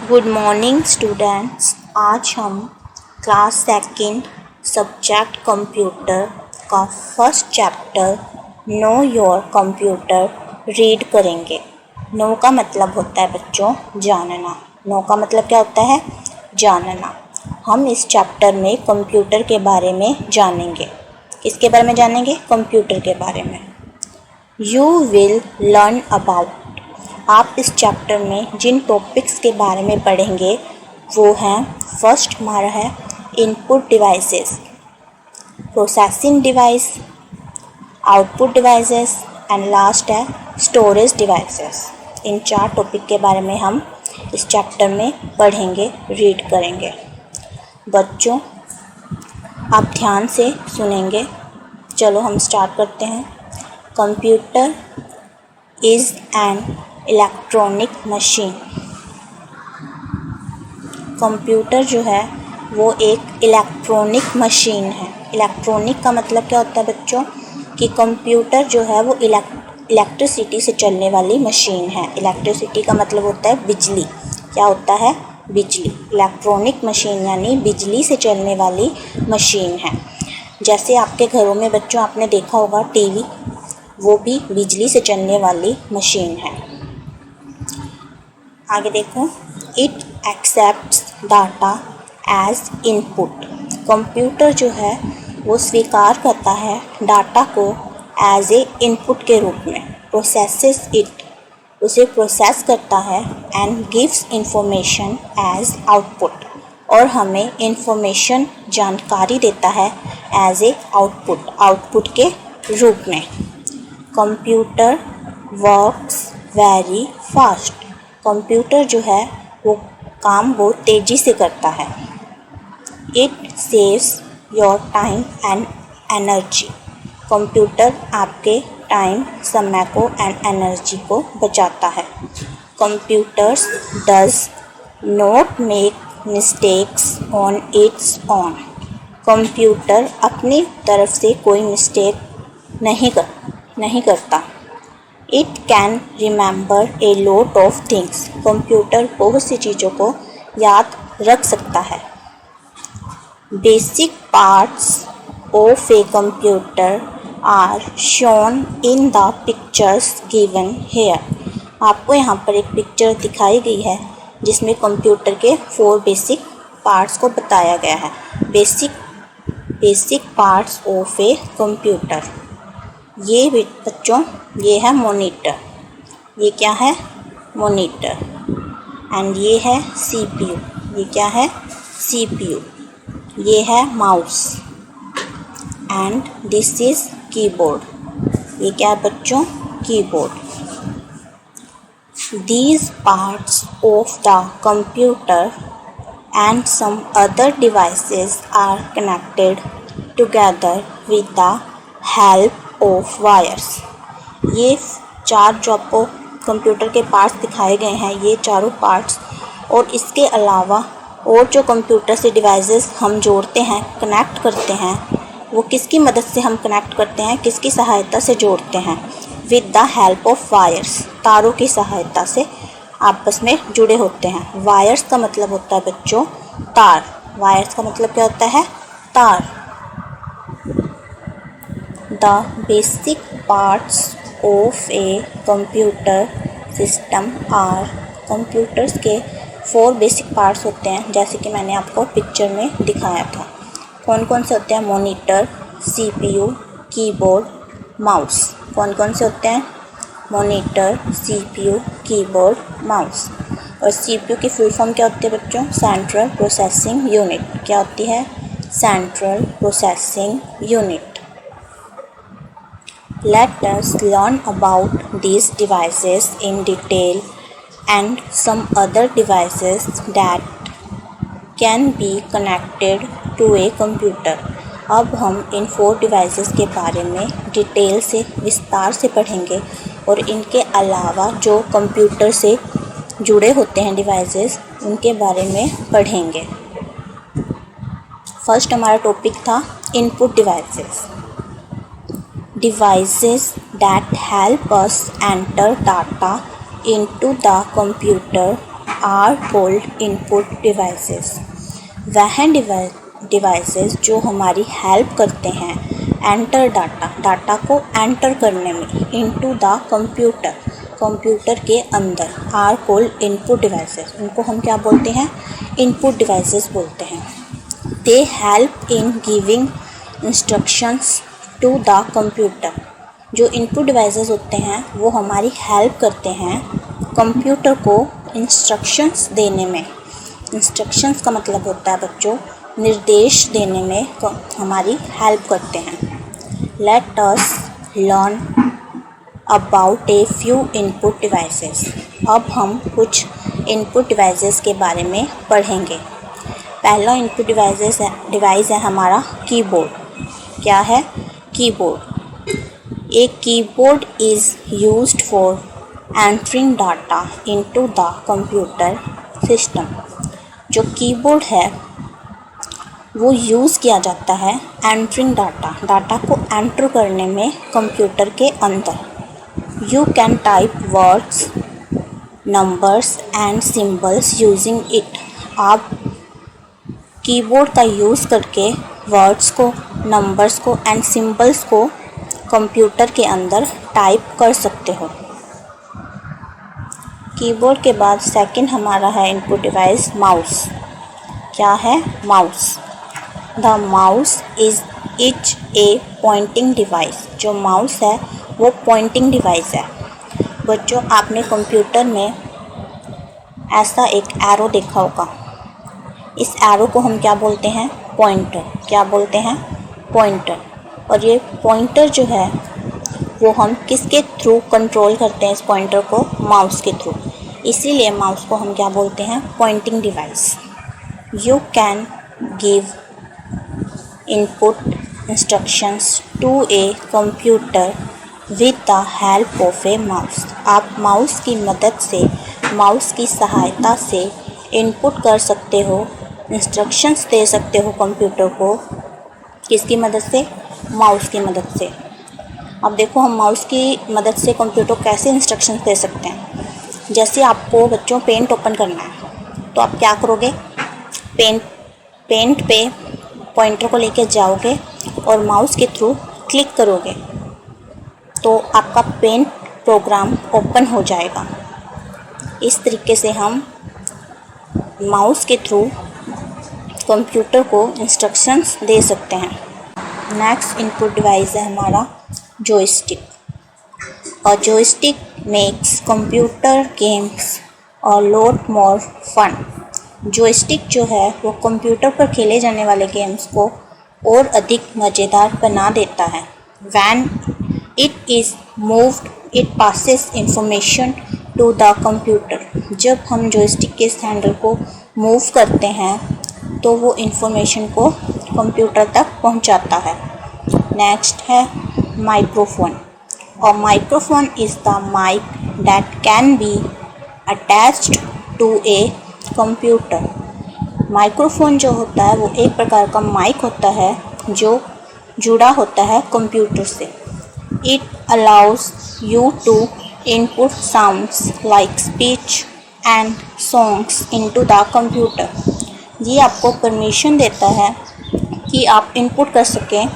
Good morning students. आज हम class second subject computer का first chapter know your computer read करेंगे। No का मतलब होता है बच्चों जानना। नो का मतलब क्या होता है? जानना। हम इस चैप्टर में कंप्यूटर के बारे में जानेंगे। किसके बारे में जानेंगे? कंप्यूटर के बारे में। यू विल लर्न अबाउट, आप इस चैप्टर में जिन टॉपिक्स के बारे में पढ़ेंगे वो हैं, फर्स्ट हमारा है input devices, processing device, output devices and last है स्टोरेज डिवाइसेस। इन 4 टॉपिक के बारे में हम इस चैप्टर में पढ़ेंगे, रीड करेंगे। बच्चों आप ध्यान से सुनेंगे। चलो हम स्टार्ट करते हैं। Computer is an electronic machine. Computer जो है वो एक इलेक्ट्रॉनिक मशीन है। इलेक्ट्रॉनिक का मतलब क्या होता है बच्चों? कि कंप्यूटर जो है वो इलेक्ट्रिसिटी से चलने वाली मशीन है। इलेक्ट्रिसिटी का मतलब होता है बिजली। क्या होता है? बिजली। इलेक्ट्रॉनिक मशीन यानी बिजली से चलने वाली मशीन है। जैसे आपके घरों में बच्चों आपने देखा होगा टीवी, वो भी बिजली से चलने वाली मशीन है। आगे देखो, it accepts data as input. Computer जो है वो स्वीकार करता है डाटा को एज ए इनपुट के रूप में। प्रोसेसेस इट, उसे प्रोसेस करता है। And gives information as output, और हमें इंफॉर्मेशन जानकारी देता है एज ए आउटपुट के रूप में। Computer works very fast. Computer जो है वो काम बहुत तेज़ी से करता है। It saves your time and energy. Computer आपके टाइम, समय को एंड एनर्जी को बचाता है। Computers does not make mistakes on its own. Computer अपनी तरफ से कोई मिस्टेक नहीं करता। It can remember a lot of things. Computer बहुत सी चीज़ों को याद रख सकता है। Basic parts of a computer are shown in the pictures given here. आपको यहाँ पर एक पिक्चर दिखाई गई है जिसमें कंप्यूटर के 4 बेसिक पार्ट्स को बताया गया है। Basic parts of a computer. ये बच्चों ये है मॉनिटर। ये क्या है? मॉनिटर। एंड ये है सीपीयू। ये क्या है? सीपीयू। ये है mouse. And this is keyboard. ये क्या है बच्चों? Keyboard. These parts of the computer and some other devices are connected together with the help of wires. ये 4 जो आपको कंप्यूटर के पार्ट्स दिखाए गए हैं, ये चारों पार्ट्स और इसके अलावा और जो कंप्यूटर से डिवाइसेस हम जोड़ते हैं, कनेक्ट करते हैं, वो किसकी मदद से हम कनेक्ट करते हैं, किसकी सहायता से जोड़ते हैं? With the help of wires. तारों की सहायता से आपस में जुड़े होते हैं। वायर्स का मतलब होता है बच्चों तार। वायर्स का मतलब क्या होता है? तार। The basic parts of a computer system are. Computers के 4 बेसिक पार्ट्स होते हैं, जैसे कि मैंने आपको पिक्चर में दिखाया था। कौन कौन से होते हैं? Monitor, CPU, keyboard, mouse. कौन कौन से होते हैं? Monitor, CPU, keyboard, mouse. और सीपीयू की फुल फॉर्म क्या होती है बच्चों? Central processing unit. क्या होती है? Central processing unit. Let us learn about these devices in detail and some other devices that can be connected to a computer. अब हम इन 4 डिवाइसेस के बारे में डिटेल से, विस्तार से पढ़ेंगे और इनके अलावा जो कंप्यूटर से जुड़े होते हैं डिवाइसेस, उनके बारे में पढ़ेंगे। फर्स्ट हमारा टॉपिक था input devices. Devices that help us enter data into the computer are called input devices. वह डिवाइसेस जो हमारी हेल्प करते हैं एंटर डाटा को एंटर करने में इनटू द कंप्यूटर के अंदर आर कॉल्ड इनपुट डिवाइसेस। उनको हम क्या बोलते हैं? इनपुट डिवाइसेस बोलते हैं। They help in giving instructions to the computer. जो इनपुट डिवाइसेस होते हैं वो हमारी हेल्प करते हैं कंप्यूटर को इंस्ट्रक्शंस देने में। इंस्ट्रक्शंस का मतलब होता है बच्चों निर्देश देने में हमारी हेल्प करते हैं। Let us learn about a few input devices. अब हम कुछ इनपुट डिवाइसेस के बारे में पढ़ेंगे। पहला इनपुट डिवाइस है हमारा कीबोर्ड। क्या है? Keyboard. A keyboard is used for entering data into the computer system. जो कीबोर्ड है वो यूज़ किया जाता है एंटरिंग डाटा को एंटर करने में कंप्यूटर के अंदर। You can type words, numbers and symbols using it. आप कीबोर्ड का यूज़ करके वर्ड्स को, नंबर्स को एंड सिंबल्स को कंप्यूटर के अंदर टाइप कर सकते हो। कीबोर्ड के बाद सेकंड हमारा है इनपुट डिवाइस माउस। क्या है? Mouse. The mouse is a pointing device. जो माउस है वो पॉइंटिंग डिवाइस है। बच्चों आपने कंप्यूटर में ऐसा एक एरो देखा होगा। इस एरो को हम क्या बोलते हैं? पॉइंटर। क्या बोलते हैं? पॉइंटर। और ये पॉइंटर जो है वो हम किसके थ्रू कंट्रोल करते हैं? इस पॉइंटर को माउस के थ्रू। इसीलिए माउस को हम क्या बोलते हैं? Pointing device. You can give input instructions to a computer with the help of a mouse. आप माउस की मदद से, माउस की सहायता से इनपुट कर सकते हो, इंस्ट्रक्शंस दे सकते हो कंप्यूटर को। किसकी मदद से? माउस की मदद से। अब देखो हम माउस की मदद से कंप्यूटर को कैसे इंस्ट्रक्शंस दे सकते हैं। जैसे आपको बच्चों पेंट ओपन करना है तो आप क्या करोगे? पेंट पे पॉइंटर को लेके जाओगे और माउस के थ्रू क्लिक करोगे तो आपका पेंट प्रोग्राम ओपन हो जाएगा। इस तरीके से हम माउस के थ्रू कंप्यूटर को इंस्ट्रक्शंस दे सकते हैं। नेक्स्ट इनपुट डिवाइस है हमारा जॉयस्टिक। और जॉयस्टिक मेक्स कंप्यूटर गेम्स और लॉट मोर फन। जॉयस्टिक जो है वो कंप्यूटर पर खेले जाने वाले गेम्स को और अधिक मज़ेदार बना देता है। When it is moved, it passes information to the computer। जब हम जॉयस्टिक के इस हैंडल को मूव करते हैं तो वो इंफॉर्मेशन को कंप्यूटर तक पहुंचाता है। नेक्स्ट है माइक्रोफोन। और microphone is the mic that can be attached to a computer. Microphone जो होता है वो एक प्रकार का माइक होता है जो जुड़ा होता है कंप्यूटर से। It allows you to input sounds like speech and songs into the computer. ये आपको परमिशन देता है कि आप इनपुट कर सकें,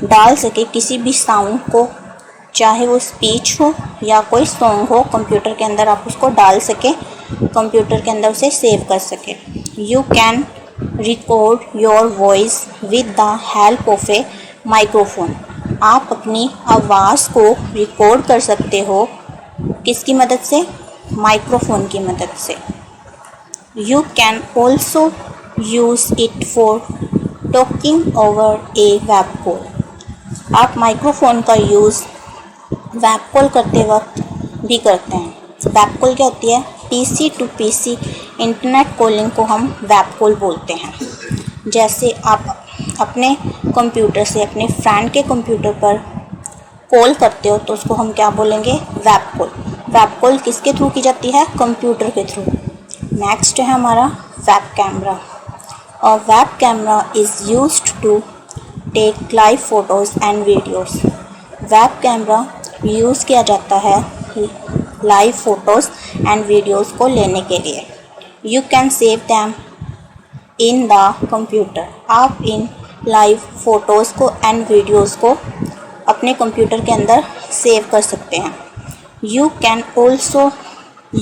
डाल सकें किसी भी साउंड को, चाहे वो स्पीच हो या कोई सॉन्ग हो, कंप्यूटर के अंदर आप उसको डाल सकें, कंप्यूटर के अंदर उसे सेव कर सकें। You can record your voice with the help of A microphone. आप अपनी आवाज़ को रिकॉर्ड कर सकते हो किसकी मदद से? माइक्रोफोन की मदद से। You can also use it for talking over A web call. आप माइक्रोफोन का यूज़ वेब कॉल करते वक्त भी करते हैं। वेब कॉल क्या होती है? PC to PC internet calling को हम वेब कॉल बोलते हैं। जैसे आप अपने कंप्यूटर से अपने फ्रेंड के कंप्यूटर पर कॉल करते हो तो उसको हम क्या बोलेंगे? Web call. वेब कॉल किसके थ्रू की जाती है? कंप्यूटर के थ्रू। नेक्स्ट है हमारा वेब कैमरा। और web camera is used to take live photos and videos. Web camera use किया जाता है लाइव फ़ोटोज़ एंड वीडियोज़ को लेने के लिए। You can save them in the computer. आप इन लाइव फ़ोटोज़ को एंड वीडियोज़ को अपने कंप्यूटर के अंदर सेव कर सकते हैं. You can also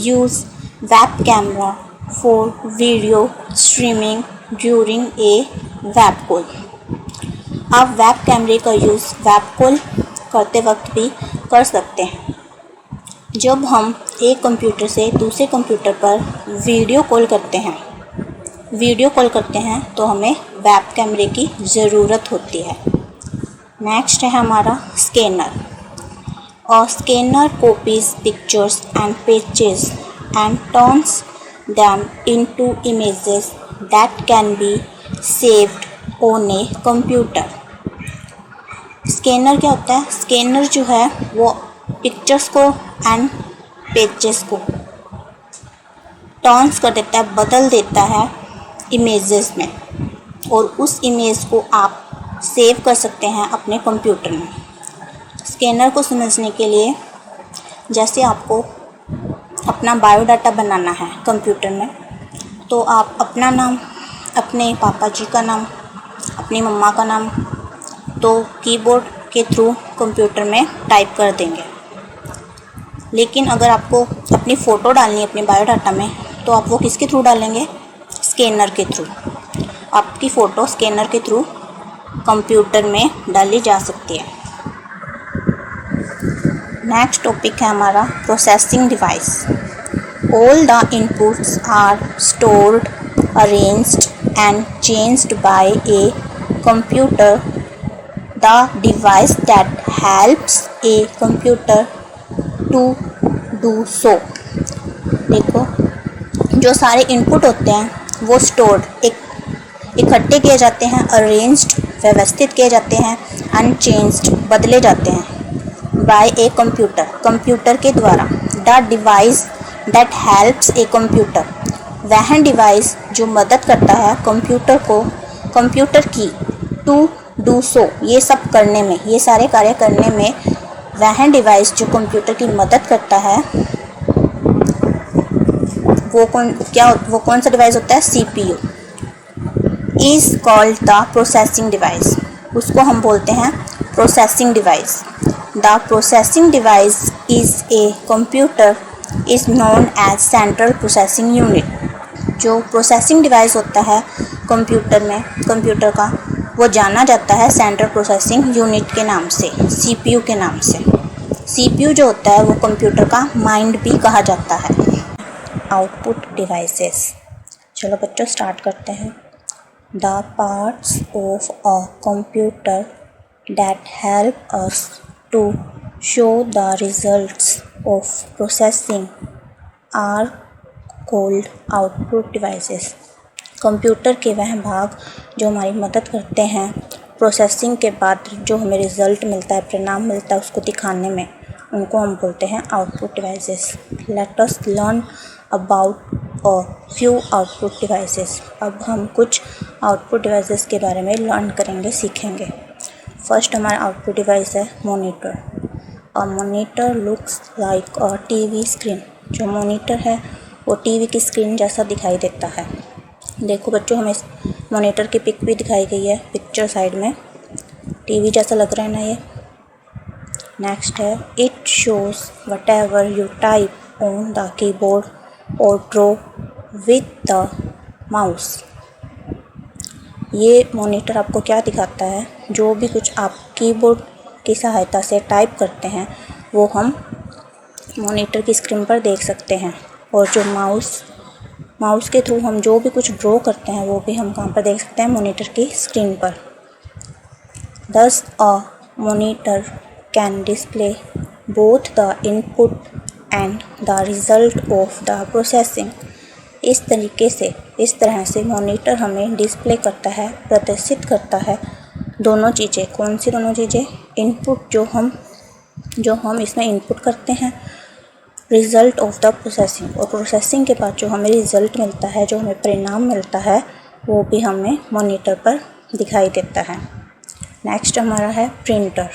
use web camera for video streaming during a web call. आप वेब कैमरे का यूज़ वेब कॉल करते वक्त भी कर सकते हैं. जब हम एक कंप्यूटर से दूसरे कंप्यूटर पर वीडियो कॉल करते हैं तो हमें वेब कैमरे की ज़रूरत होती है. नेक्स्ट है हमारा स्कैनर. और scanner copies pictures and pages and turns them into images that can be saved on a computer. Scanner क्या होता है? स्कैनर जो है वो पिक्चर्स को एंड पेजेस को टर्न्स कर देता है, बदल देता है इमेजेस में, और उस इमेज को आप सेव कर सकते हैं अपने कंप्यूटर में. स्कैनर को समझने के लिए, जैसे आपको अपना बायोडाटा बनाना है कंप्यूटर में, तो आप अपना नाम, अपने पापा जी का नाम, अपनी मम्मा का नाम तो कीबोर्ड के थ्रू कंप्यूटर में टाइप कर देंगे. लेकिन अगर आपको अपनी फ़ोटो डालनी है अपने बायोडाटा में, तो आप वो किसके थ्रू डालेंगे? स्कैनर के थ्रू. आपकी फ़ोटो स्कैनर के थ्रू कंप्यूटर में डाली जा सकती है. नेक्स्ट टॉपिक है हमारा processing device. All the inputs are stored, arranged and changed by a computer. The device that helps a computer to do so. देखो, जो सारे इनपुट होते हैं वो स्टोर्ड, इकट्ठे किए जाते हैं, अरेंज्ड व्यवस्थित किए जाते हैं, अनचेंज्ड बदले जाते हैं बाय ए कंप्यूटर के द्वारा. The device that helps a computer, वह डिवाइस जो मदद करता है कंप्यूटर की टू डू सो, ये सब करने में, ये सारे कार्य करने में, वह डिवाइस जो कंप्यूटर की मदद करता है वो कौन सा डिवाइस होता है? CPU. Is called the processing device. उसको हम बोलते हैं processing device. The processing device is a computer is known as central processing unit. जो प्रोसेसिंग डिवाइस होता है कंप्यूटर का, वो जाना जाता है सेंट्रल प्रोसेसिंग यूनिट के नाम से, CPU के नाम से. CPU जो होता है वो कंप्यूटर का माइंड भी कहा जाता है. Output devices. चलो बच्चों स्टार्ट करते हैं. The parts of a computer that help us to show the results of processing are called output devices. Computer के वह भाग जो हमारी मदद करते हैं प्रोसेसिंग के बाद जो हमें रिज़ल्ट मिलता है, परिणाम मिलता है, उसको दिखाने में, उनको हम बोलते हैं output devices. Let us learn about a few output devices. अब हम कुछ आउटपुट डिवाइसेस के बारे में लर्न करेंगे, सीखेंगे. फर्स्ट हमारा आउटपुट डिवाइस है monitor. A monitor looks like a TV screen. जो मॉनिटर है वो TV की स्क्रीन जैसा दिखाई देता है. देखो बच्चों, हमें मॉनिटर की पिक भी दिखाई गई है पिक्चर साइड में. TV जैसा लग रहा है ना ये. नेक्स्ट है it shows what ever you type on the keyboard और ड्रॉ विथ द माउस. ये मॉनिटर आपको क्या दिखाता है? जो भी कुछ आप कीबोर्ड की सहायता से टाइप करते हैं वो हम मॉनिटर की स्क्रीन पर देख सकते हैं. और जो माउस के थ्रू हम जो भी कुछ ड्रॉ करते हैं वो भी हम कहाँ पर देख सकते हैं? मॉनिटर की स्क्रीन पर. Thus a monitor can display both the input and the result of the processing. इस तरह से मॉनिटर हमें डिस्प्ले करता है, प्रदर्शित करता है दोनों चीज़ें. कौन सी दोनों चीज़ें? इनपुट जो हम इसमें इनपुट करते हैं, रिज़ल्ट ऑफ द प्रोसेसिंग, और प्रोसेसिंग के बाद जो हमें रिज़ल्ट मिलता है, जो हमें परिणाम मिलता है, वो भी हमें मॉनिटर पर दिखाई देता है. नेक्स्ट हमारा है printer.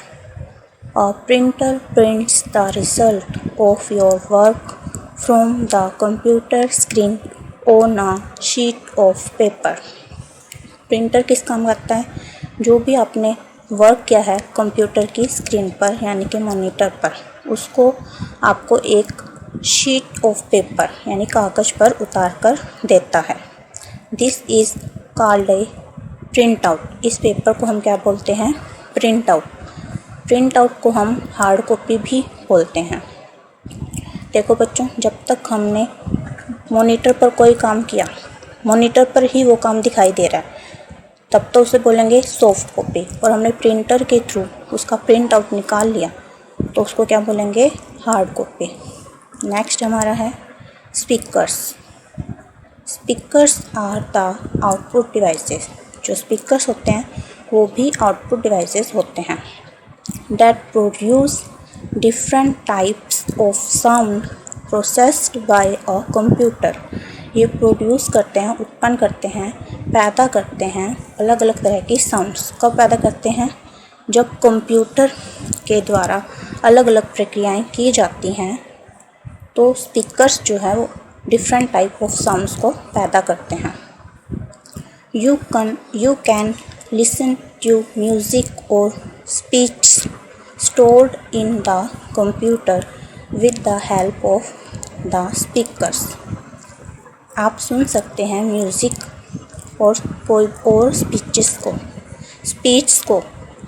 A printer prints the result of your work from the computer screen on a sheet of paper. Printer किस काम करता है? जो भी आपने वर्क किया है कंप्यूटर की स्क्रीन पर यानी कि मॉनिटर पर, उसको आपको एक शीट ऑफ पेपर यानी कागज़ पर उतार कर देता है। This is called a print out. इस पेपर को हम क्या बोलते हैं? Print out. प्रिंट आउट को हम हार्ड कॉपी भी बोलते हैं। देखो बच्चों, जब तक हमने मॉनिटर पर कोई काम किया, मॉनिटर पर ही वो काम दिखाई दे रहा है, तब तो उसे बोलेंगे सॉफ्ट कॉपी। और हमने प्रिंटर के थ्रू उसका प्रिंट आउट निकाल लिया तो उसको क्या बोलेंगे? Hard copy. नेक्स्ट हमारा है speakers. Speakers are the output devices. जो स्पीकर्स होते हैं वो भी आउटपुट डिवाइसेस होते हैं। that produce different types of sound processed by a computer। ये प्रोड्यूस करते हैं, उत्पन्न करते हैं, पैदा करते हैं अलग अलग तरह की साउंड्स। कब पैदा करते हैं? जब कंप्यूटर के द्वारा अलग अलग प्रक्रियाएं की जाती हैं तो स्पीकर्स जो है वो डिफरेंट टाइप ऑफ साउंड्स को पैदा करते हैं। You can listen to music or speech stored in the computer with the help of the speakers। आप सुन सकते हैं म्यूज़िक और स्पीच को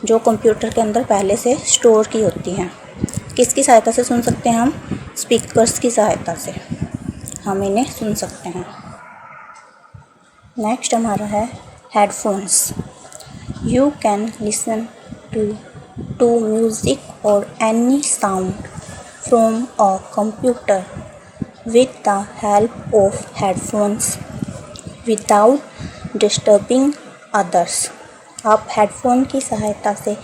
जो कंप्यूटर के अंदर पहले से स्टोर की होती हैं। किसकी सहायता से सुन सकते हैं हम? स्पीकर्स की सहायता से हम इन्हें सुन सकते हैं। नेक्स्ट हमारा है headphones. You can listen to music और any sound from a computer with the help of headphones without disturbing others. आप हेडफोन की सहायता से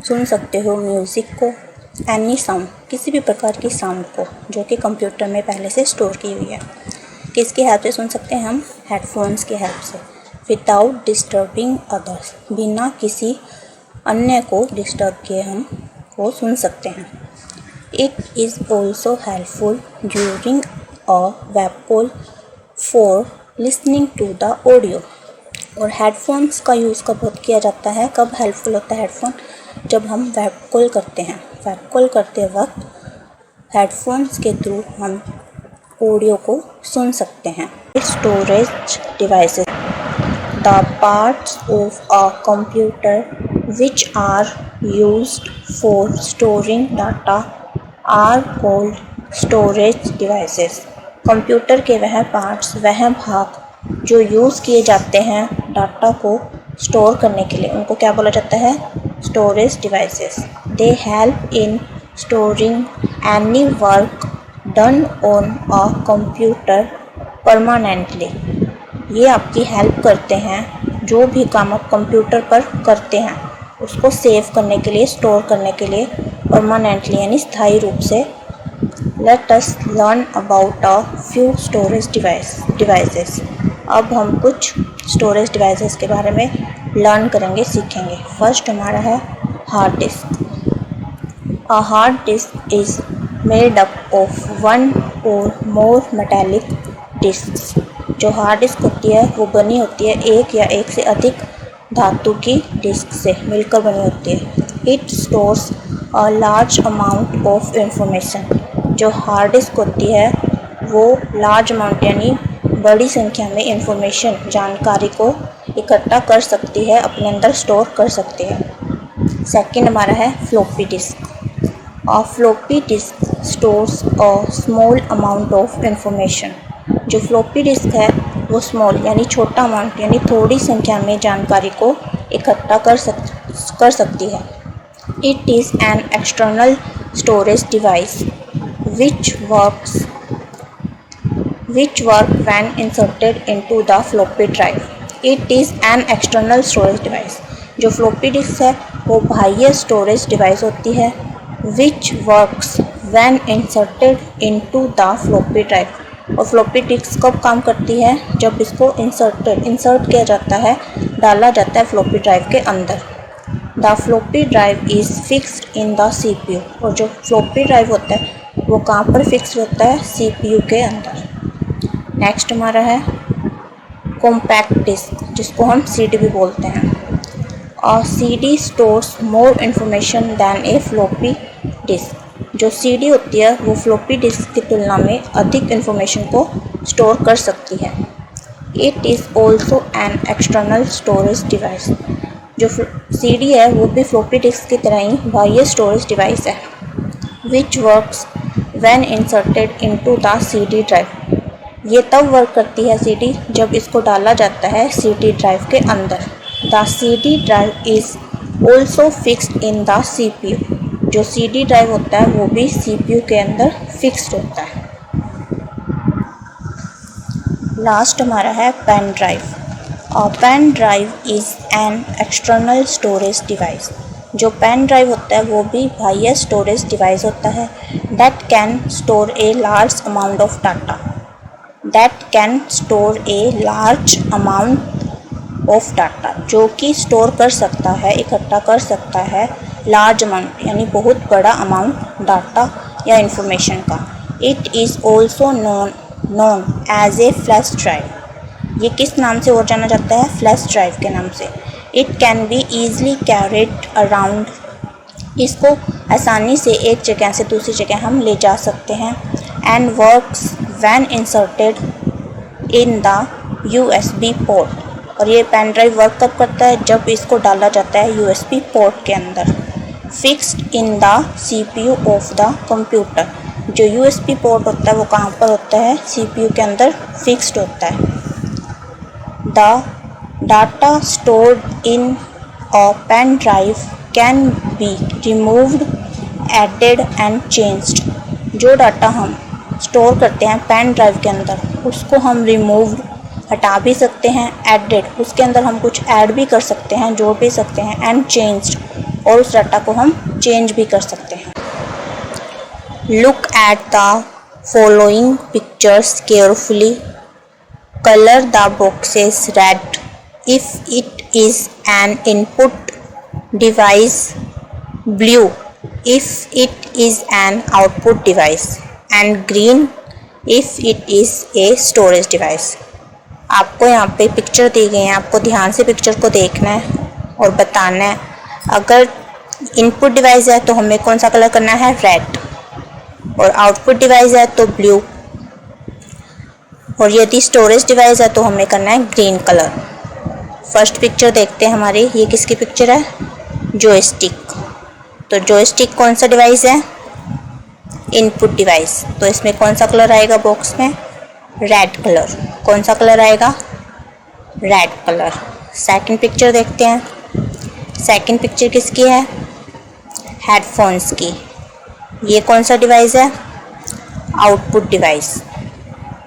सुन सकते हो म्यूज़िक को, एनी साउंड, किसी भी प्रकार की साउंड को जो कि कंप्यूटर में पहले से स्टोर की हुई है। किसकी हेल्प से सुन सकते हैं हम? हेडफोन्स की हेल्प से। विदाउट डिस्टर्बिंग अदर्स, बिना किसी अन्य को डिस्टर्ब किए हम वो सुन सकते हैं। It is also helpful during a web call for listening to the audio. और हेडफोन्स का यूज़ कब किया जाता है? कब हेल्पफुल होता है हेडफोन? जब हम वेब कॉल करते हैं। वेब कॉल करते वक्त हेडफोन्स के थ्रू हम ऑडियो को सुन सकते हैं। Storage devices. The parts of a computer which are used for storing data are called storage devices. Computer के वह पार्ट्स, वह भाग जो यूज़ किए जाते हैं डाटा को स्टोर करने के लिए, उनको क्या बोला जाता है? Storage devices. They help in storing any work done on a computer permanently. ये आपकी हेल्प करते हैं, जो भी काम आप कंप्यूटर पर करते हैं उसको सेव करने के लिए, स्टोर करने के लिए परमानेंटली यानी स्थायी रूप से। Let us learn about a few storage devices. अब हम कुछ स्टोरेज डिवाइसेस के बारे में लर्न करेंगे, सीखेंगे। फर्स्ट हमारा है hard disk. A hard disk is made up of one और मोर मेटालिक डिस्क्स। जो हार्ड डिस्क होती है वो बनी होती है एक या एक से अधिक धातु की डिस्क से मिलकर बनी होती है। It stores a large amount of information. जो हार्ड डिस्क होती है वो लार्ज अमाउंट यानी बड़ी संख्या में इंफॉर्मेशन, जानकारी को इकट्ठा कर सकती है, अपने अंदर स्टोर कर सकती है। सेकंड हमारा है floppy disc. A floppy disk stores a small amount of information। जो फ्लॉपी डिस्क है वो स्मॉल यानी छोटा अमाउंट यानी थोड़ी संख्या में जानकारी को इकट्ठा कर सकती है। It is an external storage device which work when inserted into the floppy drive। It is an external storage device। जो फ्लॉपी डिस्क है वो बाह्य स्टोरेज डिवाइस होती है which works when inserted into the floppy drive। और floppy disk कब काम करती है? जब इसको इंसर्ट किया जाता है, डाला जाता है फ्लॉपी ड्राइव के अंदर। The floppy drive is fixed in the CPU। और जो फ्लॉपी ड्राइव होता है वो कहाँ पर फिक्स होता है? CPU के अंदर। नेक्स्ट हमारा है कॉम्पैक्ट डिस्क, जिसको हम सीडी भी बोलते हैं। और CD stores more information than a floppy disk. जो सीडी होती है वो फ्लॉपी डिस्क की तुलना में अधिक इन्फॉर्मेशन को स्टोर कर सकती है। It is also an external storage device. जो सीडी है वो भी फ्लॉपी डिस्क की तरह ही बाह्य स्टोरेज डिवाइस है। Which works when inserted into the CD drive. ये तब वर्क करती है सीडी जब इसको डाला जाता है सीडी ड्राइव के अंदर। The CD drive is also fixed in the CPU. जो सीडी ड्राइव होता है वो भी सीपीयू के अंदर फिक्स्ड होता है। लास्ट हमारा है पेन ड्राइव। और pen drive is an external storage device. जो पेन ड्राइव होता है वो भी बाह्य स्टोरेज डिवाइस होता है। That can store a large amount of data. That can store a large amount of data, जो कि स्टोर कर सकता है, इकट्ठा कर सकता है लार्ज अमाउंट यानी बहुत बड़ा अमाउंट डाटा या इंफॉर्मेशन का। It is also known as a flash drive. ये किस नाम से और जाना जाता है? फ्लैश ड्राइव के नाम से। It can be easily carried around. इसको आसानी से एक जगह से दूसरी जगह हम ले जा सकते हैं। And works when inserted in the USB port. और ये पेन ड्राइव वर्क कब करता है? जब इसको डाला जाता है यूएसबी पोर्ट के अंदर। Fixed in the CPU of the computer. जो यूएसबी पोर्ट होता है वो कहाँ पर होता है? सीपीयू के अंदर फिक्स्ड होता है। The data stored in a pen drive can be removed, added and changed. जो डाटा हम स्टोर करते हैं पेन ड्राइव के अंदर उसको हम रिमूव हटा भी सकते हैं, एडेड उसके अंदर हम कुछ ऐड भी कर सकते हैं, जोड़ भी सकते हैं, एंड चेंज्ड और उस डाटा को हम चेंज भी कर सकते हैं। Look at the following pictures carefully. Color the boxes red if it is an input device, blue if it is an output device, and green if it is a storage device. आपको यहाँ पे picture दी गई है, आपको ध्यान से picture को देखना है और बताना है। अगर इनपुट डिवाइस है तो हमें कौन सा कलर करना है? रेड। और आउटपुट डिवाइस है तो ब्लू। और यदि स्टोरेज डिवाइस है तो हमें करना है ग्रीन कलर। फर्स्ट पिक्चर देखते हैं हमारी, ये किसकी पिक्चर है? जॉयस्टिक। तो जॉयस्टिक कौन सा डिवाइस है? Input device. तो इसमें कौन सा कलर आएगा बॉक्स में? Red colour. कौन सा कलर आएगा? Red colour. सेकंड पिक्चर देखते हैं। सेकंड पिक्चर किसकी है? हेडफोन्स की। ये कौन सा डिवाइस है? Output device.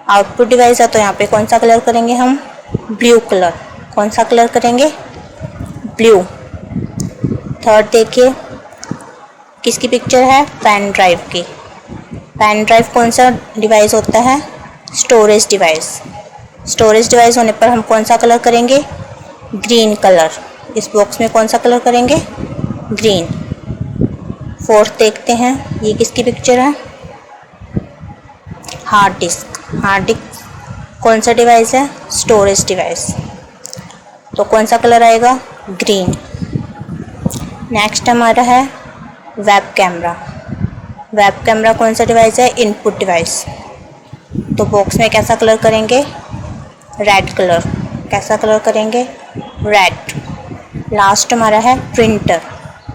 आउटपुट डिवाइस है तो यहाँ पे कौन सा कलर करेंगे हम? Blue colour. कौन सा कलर करेंगे? ब्लू। थर्ड देखिए किसकी पिक्चर है? पेन ड्राइव की। पेन ड्राइव कौन सा डिवाइस होता है? Storage device. स्टोरेज डिवाइस होने पर हम कौन सा कलर करेंगे? Green colour. इस बॉक्स में कौन सा कलर करेंगे? ग्रीन। फोर्थ देखते हैं, ये किसकी पिक्चर है? Hard disk. हार्ड डिस्क कौन सा डिवाइस है? Storage device. तो कौन सा कलर आएगा? ग्रीन। नेक्स्ट हमारा है वेब कैमरा। वेब कैमरा कौन सा डिवाइस है? Input device. तो बॉक्स में कैसा कलर करेंगे? Red colour. कैसा कलर करेंगे? रेड। लास्ट हमारा है प्रिंटर।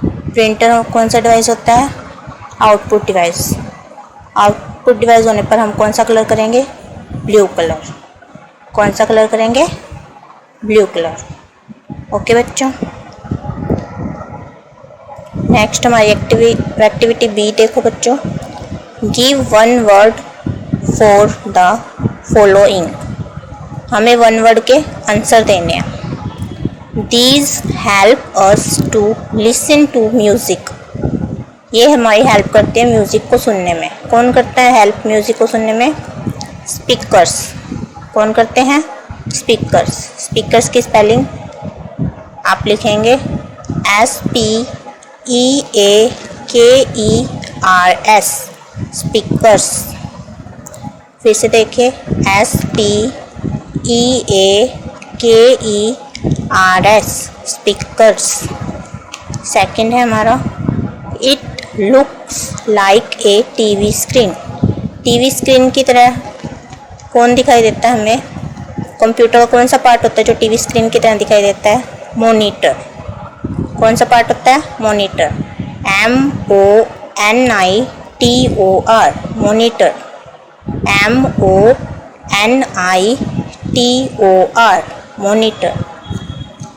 प्रिंटर कौन सा डिवाइस होता है? Output device. आउटपुट डिवाइस होने पर हम कौन सा कलर करेंगे? Blue colour. कौन सा कलर करेंगे? Blue colour. ओके बच्चों। नेक्स्ट हमारी एक्टिविटी बी देखो बच्चों। Give one word for the following. हमें वन वर्ड के आंसर देने हैं। These help us to listen to music. ये हमारी हेल्प करते हैं म्यूज़िक को सुनने में। कौन करता है हेल्प म्यूज़िक को सुनने में? स्पीकर्स। कौन करते हैं? स्पीकर्स। स्पीकर्स की स्पेलिंग आप लिखेंगे SPEAKERS, स्पीकर्स। फिर से देखिए, SPEAKERS स्पीकर्स। सेकंड है हमारा it looks like a TV screen. TV screen की तरह कौन दिखाई देता है हमें? कंप्यूटर का कौन सा पार्ट होता है जो टीवी स्क्रीन की तरह दिखाई देता है? मॉनिटर। कौन सा पार्ट होता है? Monitor. MONITOR monitor. MONITOR monitor.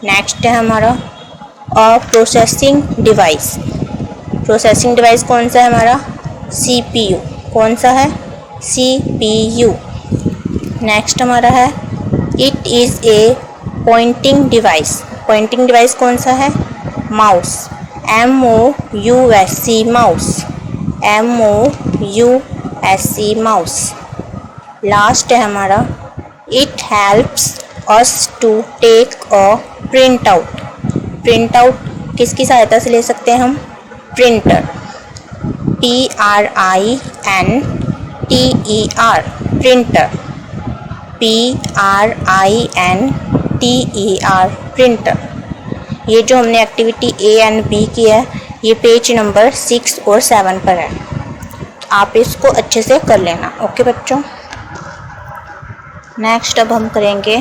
Next है हमारा प्रोसेसिंग डिवाइस। प्रोसेसिंग डिवाइस कौन सा है हमारा? CPU। कौन सा है? CPU। नेक्स्ट हमारा है it is a pointing device. Pointing device कौन सा है? Mouse. MOUSE mouse. MOUSE mouse. Last है हमारा it helps us to take a print out. Print out किसकी सहायता से ले सकते हैं हम? Printer. PRINTER printer. PRINTER printer. ये जो हमने एक्टिविटी A एंड B की है ये पेज नंबर 6 और 7 पर है। आप इसको अच्छे से कर लेना। ओके बच्चों। नेक्स्ट अब हम करेंगे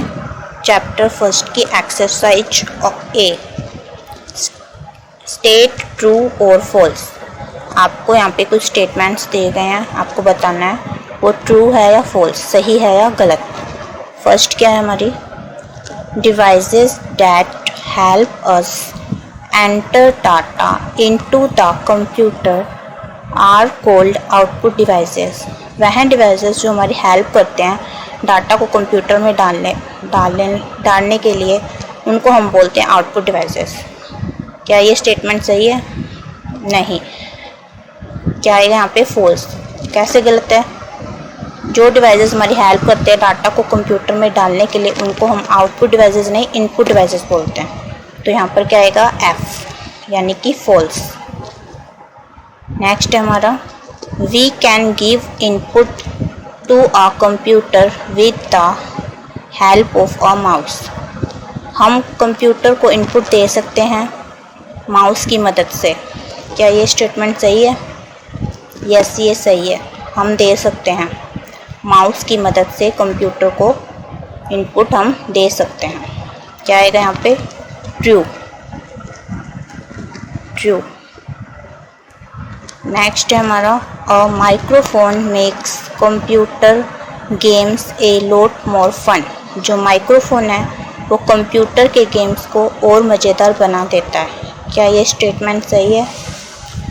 चैप्टर फर्स्ट की एक्सरसाइज A। स्टेट ट्रू और फॉल्स। आपको यहाँ पे कुछ स्टेटमेंट्स दिए गए हैं, आपको बताना है वो ट्रू है या फॉल्स, सही है या गलत। फर्स्ट क्या है हमारी? Devices that help us enter data into the computer are called output devices. वह डिवाइसेस जो हमारी हेल्प करते हैं डाटा को कंप्यूटर में डालने के लिए, उनको हम बोलते हैं आउटपुट डिवाइसेस। क्या ये स्टेटमेंट सही है? नहीं। क्या आएगा यहाँ पे? फॉल्स। कैसे गलत है? जो डिवाइसेस हमारी हेल्प करते हैं डाटा को कंप्यूटर में डालने के लिए उनको हम आउटपुट डिवाइसेस नहीं इनपुट डिवाइसेस बोलते हैं। तो यहाँ पर क्या आएगा? F यानी कि फॉल्स। नेक्स्ट है हमारा we can give input to a computer with the help of a mouse. हम कंप्यूटर को इनपुट दे सकते हैं माउस की मदद से। क्या ये स्टेटमेंट सही है? यस, ये सही है। हम दे सकते हैं माउस की मदद से कंप्यूटर को इनपुट हम दे सकते हैं। क्या आएगा यहाँ पे? ट्रू। ट्रू। नेक्स्ट है हमारा a microphone makes computer games a lot more fun. जो माइक्रोफोन है वो कंप्यूटर के गेम्स को और मज़ेदार बना देता है। क्या ये स्टेटमेंट सही है?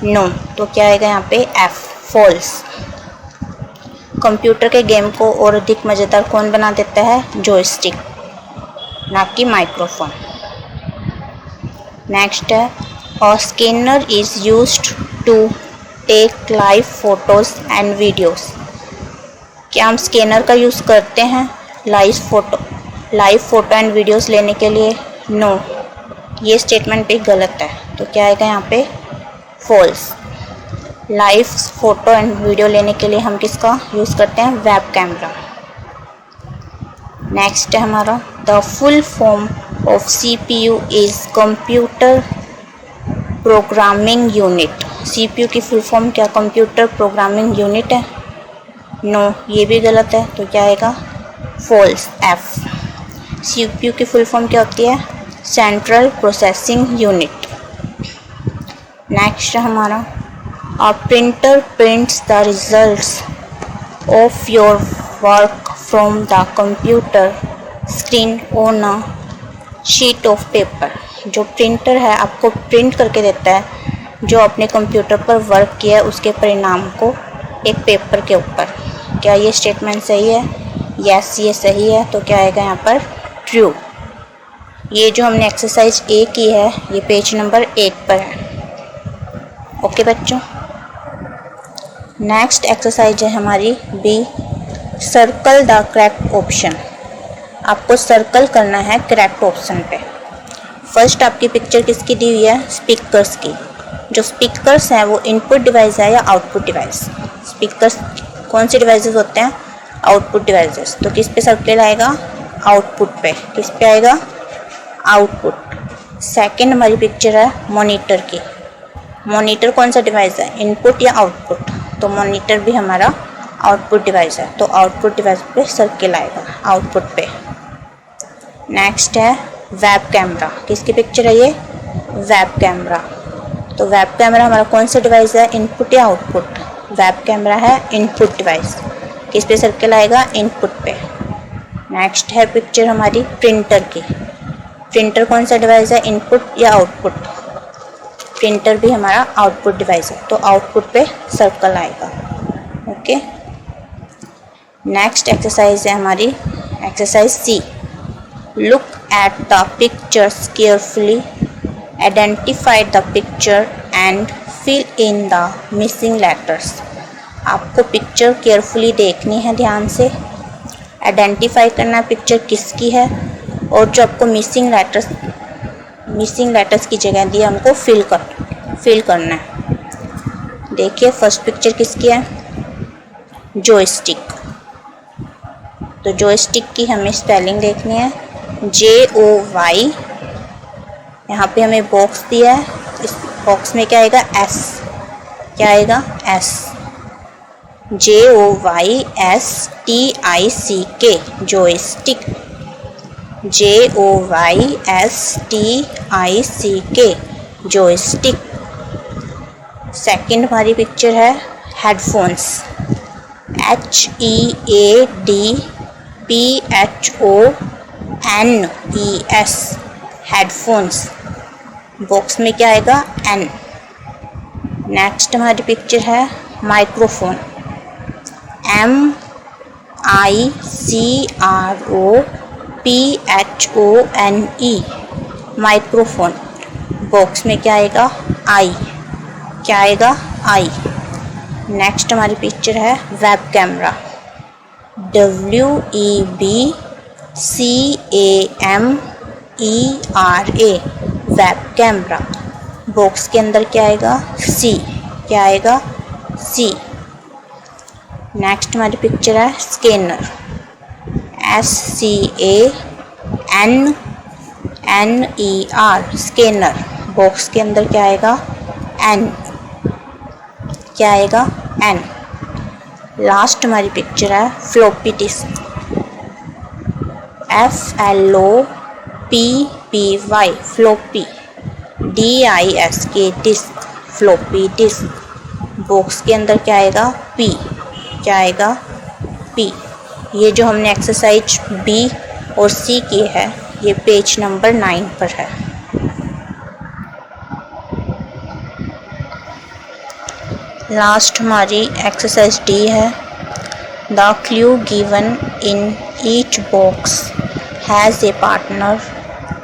नो। तो क्या आएगा यहाँ पे? F false. कंप्यूटर के गेम को और अधिक मज़ेदार कौन बना देता है? जॉयस्टिक, ना कि माइक्रोफोन। नेक्स्ट है a scanner is used to take live photos and videos. क्या हम स्कैनर का यूज़ करते हैं लाइव फ़ोटो एंड वीडियोस लेने के लिए? नो। ये स्टेटमेंट भी गलत है। तो क्या आएगा यहाँ पे? False. Live photo and video लेने के लिए हम किसका यूज़ करते हैं? Web camera. नेक्स्ट है हमारा the full form of CPU is computer programming unit. CPU की फुल फॉर्म क्या कंप्यूटर प्रोग्रामिंग यूनिट है? नो, ये भी गलत है। तो क्या आएगा? False, F। CPU की फुल फॉर्म क्या होती है? Central processing unit. नेक्स्ट हमारा a printer prints the results of your work from the computer screen on a sheet of paper. जो प्रिंटर है आपको प्रिंट करके देता है जो अपने कंप्यूटर पर वर्क किया है उसके परिणाम को एक पेपर के ऊपर। क्या ये स्टेटमेंट सही है? यस, ये सही है। तो क्या आएगा यहाँ पर? ट्रू। ये जो हमने एक्सरसाइज A की है ये पेज नंबर 8 पर है। ओके बच्चों। नेक्स्ट एक्सरसाइज है हमारी B। Circle the correct option. आपको सर्कल करना है करेक्ट ऑप्शन पे। फर्स्ट आपकी पिक्चर किसकी दी हुई है? स्पीकर्स की। जो स्पीकर्स हैं वो इनपुट डिवाइस है या आउटपुट डिवाइस? स्पीकर्स कौन से डिवाइसेस होते हैं? आउटपुट डिवाइसेस, तो किस पे सर्किल आएगा, आउटपुट पे। किस पे आएगा, आउटपुट। सेकंड हमारी पिक्चर है मॉनिटर की। मॉनिटर कौन सा डिवाइस है, इनपुट या आउटपुट, तो मॉनिटर भी हमारा आउटपुट डिवाइस है, तो आउटपुट डिवाइस पे सर्किल आएगा, आउटपुट पे। नेक्स्ट है वेब कैमरा। किसकी पिक्चर है ये, वेब कैमरा। तो वेब कैमरा हमारा कौन सा डिवाइस है, इनपुट या आउटपुट, वेब कैमरा है इनपुट डिवाइस। किस पे सर्किल आएगा, इनपुट पे। नेक्स्ट है पिक्चर हमारी प्रिंटर की। प्रिंटर कौन सा डिवाइस है, इनपुट या आउटपुट, प्रिंटर भी हमारा आउटपुट डिवाइस है, तो आउटपुट पे सर्कल आएगा। ओके। नेक्स्ट एक्सरसाइज है हमारी exercise C. Look at the pictures carefully, identify the picture and fill in the missing letters. आपको पिक्चर केयरफुली देखनी है, ध्यान से आइडेंटिफाई करना है पिक्चर किसकी है, और जो आपको मिसिंग लेटर्स की जगह दी है हमको फिल करना है। देखिए फर्स्ट पिक्चर किसकी है, जॉयस्टिक। तो जॉयस्टिक की हमें स्पेलिंग देखनी है, JOY। यहाँ पे हमें बॉक्स दिया है, इस बॉक्स में क्या आएगा, S। क्या आएगा, S। JOYSTICK, joystick. JOYSTICK, joystick. Second हमारी पिक्चर है हेडफोन्स। HEADPHONES, headphones. बॉक्स में क्या आएगा, N। नेक्स्ट हमारी पिक्चर है माइक्रोफोन। MICROPHONE, microphone. बॉक्स में क्या आएगा, I। क्या आएगा, I। नेक्स्ट हमारी पिक्चर है web camera. WEBCAMERA, web camera. Box के अंदर क्या आएगा, C। क्या आएगा, C। नेक्स्ट हमारी पिक्चर है स्कैनर। SCANNER, scanner. बॉक्स के अंदर क्या आएगा, N। क्या आएगा, N। लास्ट हमारी पिक्चर है floppy disk. FLOPPY, floppy. DISK, disk, floppy disk. Box के अंदर क्या आएगा, P। क्या आएगा, P। ये जो हमने एक्सरसाइज B और C की है, ये पेज नंबर 9 पर है। लास्ट हमारी एक्सरसाइज D है। The clue given in each box has a partner,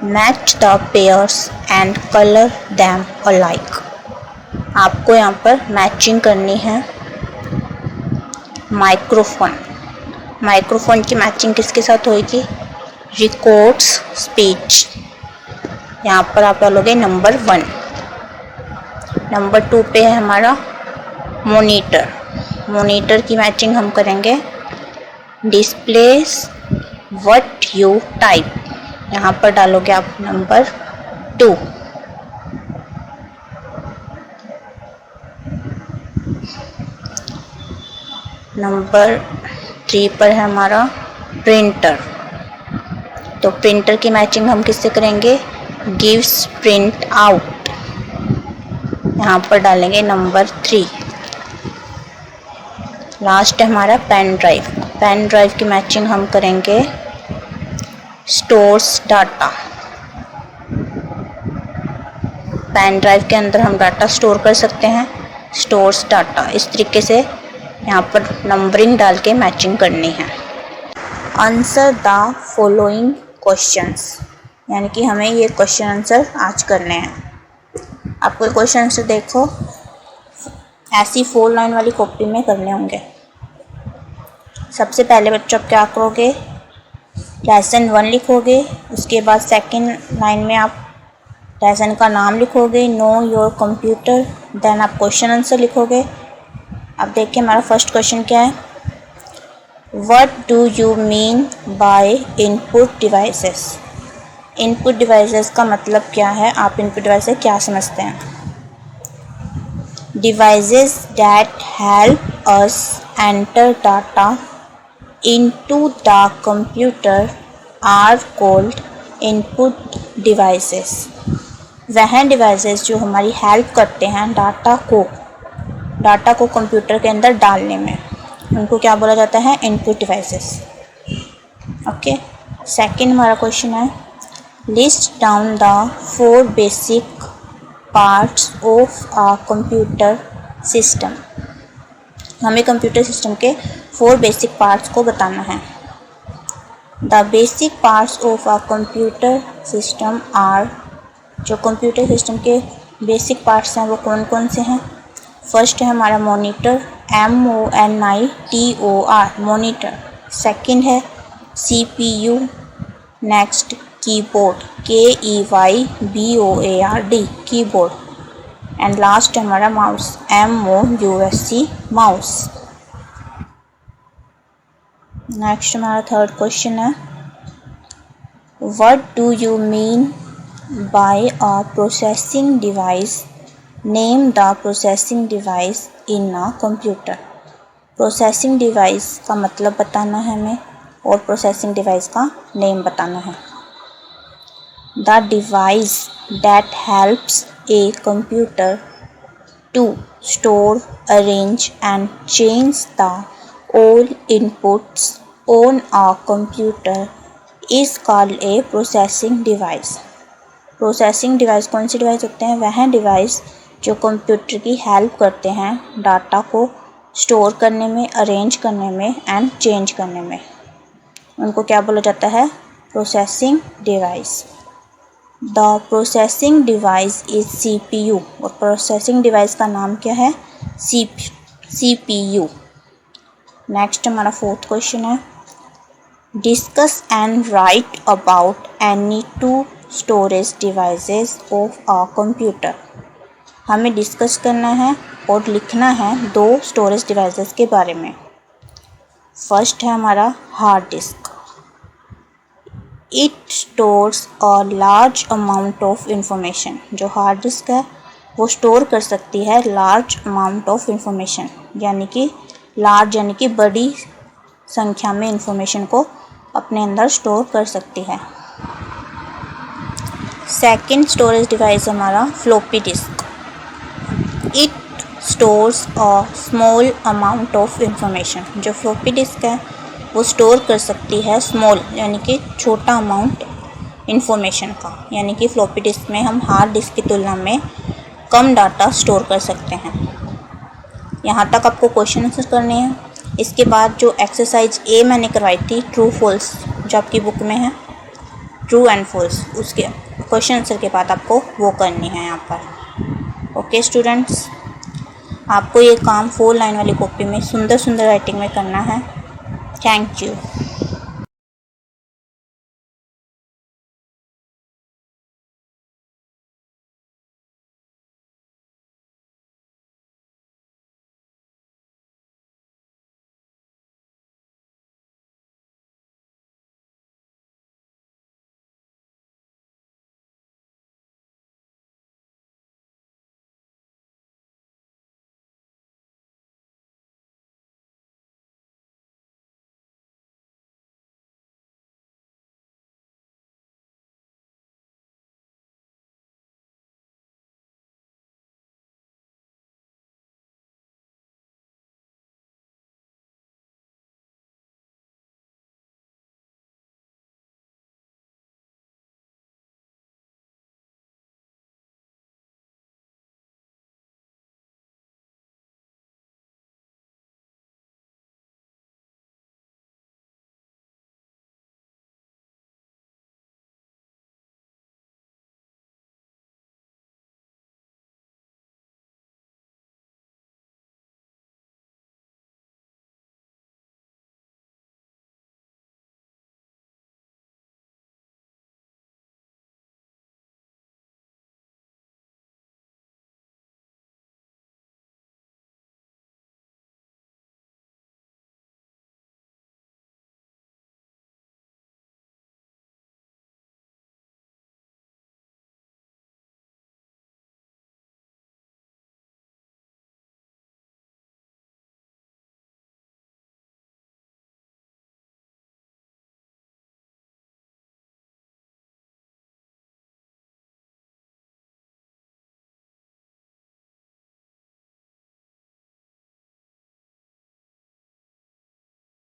match the pairs and colour them alike. आपको यहाँ पर मैचिंग करनी है। माइक्रोफोन की मैचिंग किसके साथ होगी, रिकॉर्ड्स स्पीच। यहाँ पर आप डालोगे नंबर 1। नंबर 2 पे है हमारा मॉनिटर की मैचिंग हम करेंगे, डिस्प्लेस व्हाट यू टाइप। यहाँ पर डालोगे आप नंबर 2। नंबर 3 पर है हमारा प्रिंटर। तो प्रिंटर की मैचिंग हम किससे करेंगे, गिव्स प्रिंट आउट। यहाँ पर डालेंगे नंबर 3। लास्ट है हमारा पेन ड्राइव की मैचिंग हम करेंगे स्टोर्स डाटा। पेन ड्राइव के अंदर हम डाटा स्टोर कर सकते हैं, स्टोर्स डाटा। इस तरीके से यहाँ पर नंबरिंग डाल के मैचिंग करनी है। आंसर द फॉलोइंग क्वेश्चंस, यानी कि हमें ये क्वेश्चन आंसर आज करने हैं। आपको क्वेश्चन आंसर देखो ऐसी 4 लाइन वाली कॉपी में करने होंगे। सबसे पहले बच्चों आप क्या करोगे, लेसन 1 लिखोगे। उसके बाद सेकंड लाइन में आप लेसन का नाम लिखोगे, नो योर कंप्यूटर। देन आप क्वेश्चन आंसर लिखोगे। अब देखिए हमारा फर्स्ट क्वेश्चन क्या है, What do you mean by input devices? Input devices का मतलब क्या है? आप इनपुट डिवाइस से क्या समझते हैं? Devices that help us enter data into the computer are called input devices. वह डिवाइसेस जो हमारी हेल्प करते हैं डाटा को कंप्यूटर के अंदर डालने में, उनको क्या बोला जाता है? Input devices. ओके, सेकंड हमारा क्वेश्चन है, list down the 4 basic parts of a computer system. हमें कंप्यूटर सिस्टम के 4 बेसिक पार्ट्स को बताना है। The basic parts of a computer system are, जो कंप्यूटर सिस्टम के बेसिक पार्ट्स हैं वो कौन कौन से हैं? फर्स्ट है हमारा मॉनिटर, MONITOR, मॉनिटर। सेकंड है CPU, next keyboard, KEYBOARD, keyboard, and last है हमारा माउस, MOUSE, माउस। नेक्स्ट हमारा थर्ड क्वेश्चन है, what do you mean by a processing device? Name the processing device in a computer. Processing device का मतलब बताना है हमें और प्रोसेसिंग डिवाइस का नेम बताना है। The device that helps a computer to store, arrange and change the all inputs on a computer is called a processing device. Processing device कौन सी डिवाइस होते हैं? वह डिवाइस जो कंप्यूटर की हेल्प करते हैं डाटा को स्टोर करने में, अरेंज करने में एंड चेंज करने में, उनको क्या बोला जाता है? Processing device. The processing device is CPU, और प्रोसेसिंग डिवाइस का नाम क्या है? CPU। नेक्स्ट हमारा फोर्थ क्वेश्चन है, discuss and right about any 2 storage devices of a computer. हमें डिस्कस करना है और लिखना है 2 स्टोरेज डिवाइसेस के बारे में। फर्स्ट है हमारा hard disk. It stores a large amount of information. जो हार्ड डिस्क है वो स्टोर कर सकती है लार्ज अमाउंट ऑफ इंफॉर्मेशन, यानी कि लार्ज यानी कि बड़ी संख्या में इंफॉर्मेशन को अपने अंदर स्टोर कर सकती है। सेकंड स्टोरेज डिवाइस हमारा floppy disk. It stores a small amount of information. जो फ्लॉपी डिस्क है वो स्टोर कर सकती है स्मॉल यानी कि छोटा अमाउंट इंफॉर्मेशन का, यानी कि फ्लॉपी डिस्क में हम हार्ड डिस्क की तुलना में कम डाटा स्टोर कर सकते हैं। यहाँ तक आपको क्वेश्चन आंसर करने हैं। इसके बाद जो एक्सरसाइज ए मैंने करवाई थी, ट्रू फॉल्स, जो आपकी बुक में है, ट्रू एंड फॉल्स, उसके क्वेश्चन आंसर के बाद आपको वो करनी है यहाँ पर। ओके स्टूडेंट्स, आपको ये काम 4 लाइन वाली कॉपी में सुंदर सुंदर राइटिंग में करना है। Thank you.